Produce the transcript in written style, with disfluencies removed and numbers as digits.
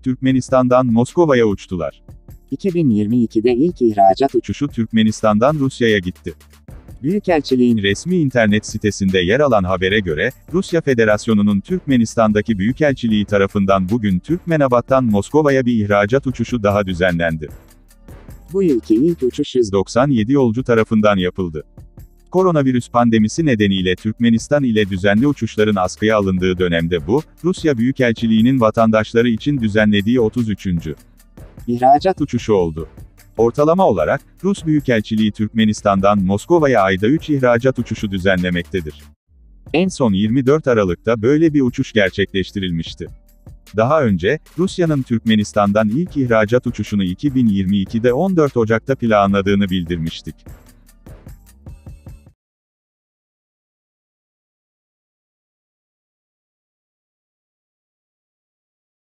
Türkmenistan'dan Moskova'ya uçtular. 2022'de ilk ihracat Uçuşu Türkmenistan'dan Rusya'ya gitti. Büyükelçiliğin Resmi internet sitesinde yer alan habere göre, Rusya Federasyonu'nun Türkmenistan'daki Büyükelçiliği tarafından bugün Türkmenabat'tan Moskova'ya bir ihracat uçuşu daha düzenlendi. bu yılki ilk uçuş 197 yolcu tarafından yapıldı. Koronavirüs pandemisi nedeniyle Türkmenistan ile düzenli uçuşların askıya alındığı dönemde bu, Rusya Büyükelçiliği'nin vatandaşları için düzenlediği 33. ihracat uçuşu oldu. Ortalama olarak, Rus Büyükelçiliği Türkmenistan'dan Moskova'ya ayda 3 ihracat uçuşu düzenlemektedir. En son 24 Aralık'ta böyle bir uçuş gerçekleştirilmişti. Daha önce, Rusya'nın Türkmenistan'dan ilk ihracat uçuşunu 2022'de 14 Ocak'ta planladığını bildirmiştik.